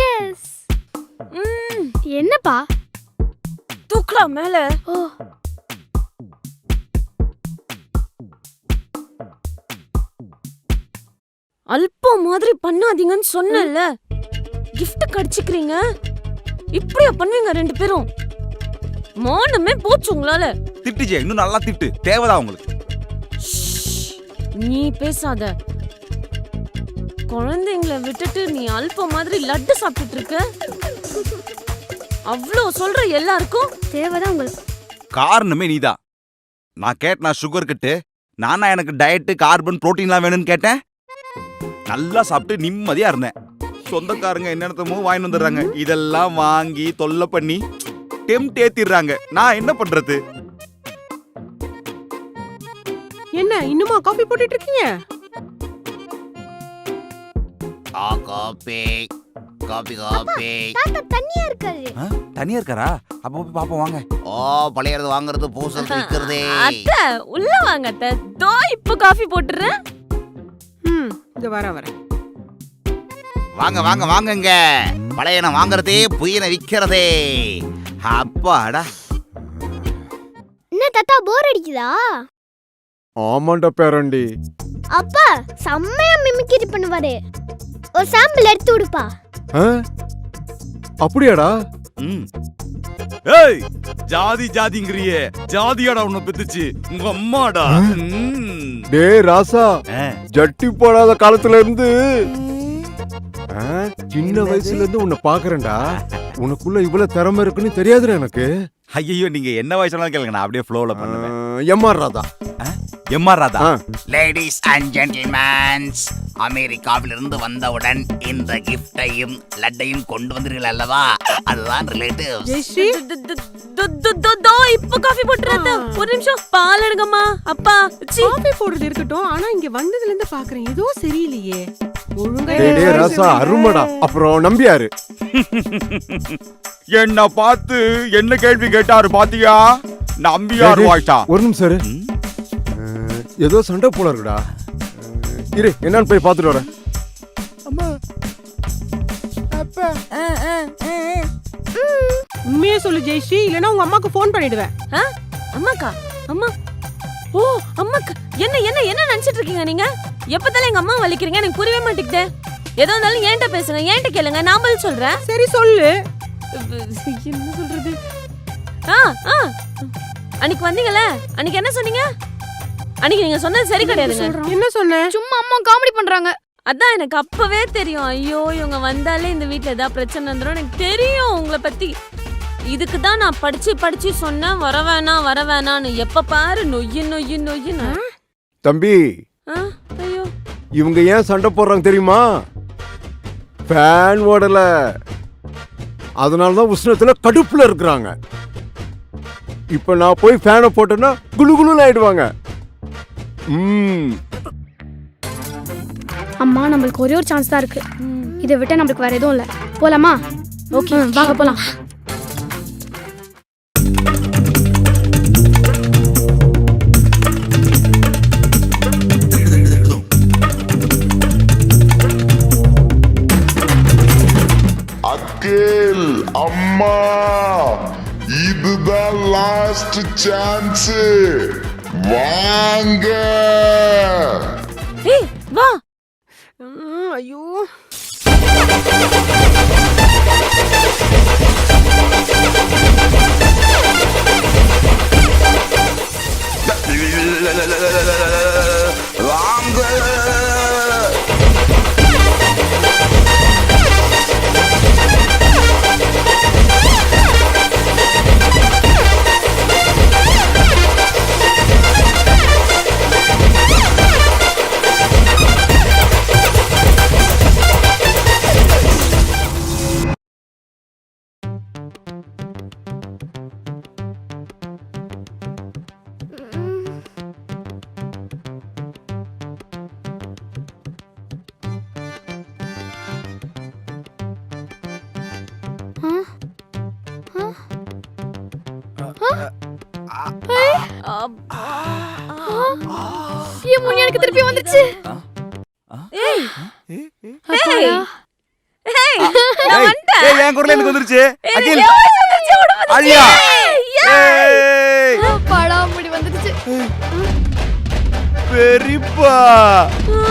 S. என்னப்பா? தூக்கலாம் மேல. ஓ. அல்பம் மாதிரி பண்ணாதீங்கன்னு சொன்னல. gift கடிச்சிக்கிறீங்க. இப்படியா பண்ணுவீங்க ரெண்டு பேரும்? மானமே போச்சு உங்களால. திட்டுஜே, இன்னும் நல்லா திட்டு. தேவைதான் உங்களுக்கு. நீ பேசாத. குழந்தைங்களை விட்டுட்டு நீ அல்பம் மாதிரி லட்டு சாப்பிட்டுட்டு இருக்க. அவ்வளோ சொல்ற எல்லாருக்கும் தேவைதான் உங்களுக்கு. காரணமே நீதான். நான் கேட்டேன், நான் சுகர் கட்டு, நானா எனக்கு டயட்டு கார்பன் புரோட்டீன்லாம் வேணும்னு கேட்டேன். நல்லா சாப்பிட்டு நிம்மதியா இருந்தேன். சொந்தக்காரங்க என்னென்னமோ வாங்கி வந்துடுறாங்க. இதெல்லாம் வாங்கி தொல்லை பண்ணி டெம்ட் ஏத்திடுறாங்க. நான் என்ன பண்றது? என்ன இன்னுமா காபி போட்டுட்டு இருக்கீங்க? Coffee coffee coffee. தாத்தா தண்ணியா இருக்காரு. தனியா இருக்காரா? அப்ப பாப்போம் வாங்க. ஓ, பழையறது வாங்குறது பூசல் விக்கிறதே. அத்தை உள்ள வாங்க அத்தை. தோ இப்ப காஃபி போட்டுறேன். இது வரேன். வாங்க வாங்க வாங்குங்க. பழையன வாங்குறதே புயன விக்கிறதே. அப்பாடா. என்ன தாத்தா போர் அடிக்குதா? ஆமாண்டா பேரண்டி. அப்பா செம்மையா மிமிக்ரி பண்ணுவாரு. ஒரு சாம்பிள் எடுத்து விடுப்பா. அப்படியாடா? ஏய், ஜாதி ஜாதிங்கறியே. ஜாதியாடா உன்னை பெத்துச்சு உங்க அம்மாடா. டேய் ராசா, ஜட்டி போடாத காலத்துல இருந்து சின்ன வயசுல இருந்து உன்னை பாக்குறேன்டா. உனக்குள்ள இவ்வளவு திறமை இருக்குன்னு தெரியாதுடா எனக்கு. ஐயோ, நீங்க என்ன வயசுல கேளுங்க, நான் அப்படியே ஃப்ளோல பண்ணுவேன். MR Radha. MR Radha. Ladies and gentlemen's, அமெரிக்காவிலிருந்து வந்தவுடன் இந்த கிஃப்டையும் லட்டையும் கொண்டு வந்தீர்கள் அல்லவா? அதுதான் ரிலேட்டிவ்ஸ். ஜெயஸ்ரீ, தோ இப்ப காஃபி போட்டுறேன். ஒரு நிமிஷம் பால் எடுங்கம்மா. அப்பா காபி போடுறது இருக்கட்டும். ஆனா இங்க வந்ததுல இருந்து பாக்குறேன் ஏதோ சரியில்லையே. ஒழுங்கா டேய் ராசா, அருமடா. அப்புறம் நம்பியாரு என்ன பார்த்து என்ன கேள்வி கேட்டாரு பாத்தியா? நம்பியார் வாய்ஸா? ஒரு நிமிஷம் இரு. ஏதோ சண்டை போல இருக்குடா. இரு, என்னன்னு போய் பாத்துட்டு வரேன். உண்மையே சொல்லு ஜெயஸ்ரீ, இல்லனா உங்க அம்மாக்கு போன் பண்ணிடுவேன். அம்மாக்கா? அம்மா? ஓ அம்மாக்கா. என்ன என்ன என்ன நினைச்சிட்டு இருக்கீங்க நீங்க? எப்பதால எங்க அம்மா வலிக்கிறீங்க? எனக்கு புரியவே மாட்டேங்குது. ஏதோ இருந்தாலும் ஏன்ட்ட பேசுங்க, ஏன்ட்ட கேளுங்க, நான் பதில் சொல்றேன். சரி சொல்லு. என்ன சொல்றது? அன்னைக்கு வந்தீங்கல்ல, அன்னைக்கு என்ன சொன்னீங்க? அன்னைக்கு நீங்க சொன்னது சரி கிடையாதுங்க. என்ன சொன்ன? சும்மா அம்மா காமெடி பண்றாங்க. அதான் எனக்கு அப்பவே தெரியும். ஐயோ இவங்க வந்தாலே இந்த வீட்ல ஏதாவது பிரச்சனை வந்துடும் எனக்கு தெரியும் உங்களை பத்தி. இதுக்கு தான் நான் படிச்சு சொன்னேன் வர வேணான்னு. எப்ப பாரு நொய்யு. தம்பி, ஐயோ இவங்க ஏன் சண்டை போடுறாங்க தெரியுமா? ஃபேன் ஓடல, அதனாலதான் உஷ்ணத்துல கடுப்புல இருக்கிறாங்க. இப்ப நான் போய் ஃபேனை போட்டேன்னா குளுகுளுன்னு ஆயிடுவாங்க. அம்மா நம்மளுக்கு ஒரே ஒரு சான்ஸ் தான் இருக்கு. இதை விட்டு நம்மளுக்கு வேற எதுவும் இல்ல. போலாமா? ஓகே வாங்க போலாம். அகில், அம்மா, இதுதான் லாஸ்ட் சான்ஸ். வாங்க. ஏய் வா. ஐயோ வாங்க. எனக்கு திருப்பி வந்துச்சு. ஏய் அப்பாடா. ஏய், ஏய், ஏய், என் குரல் எனக்கு வந்துருச்சு அகில் என் voice வந்துருச்சு, உனக்கு வந்துருச்சு. அழியா ஏய், ஏய் அப்பாடா, முடி வந்துடுச்சு. பெரியப்பா ஆ,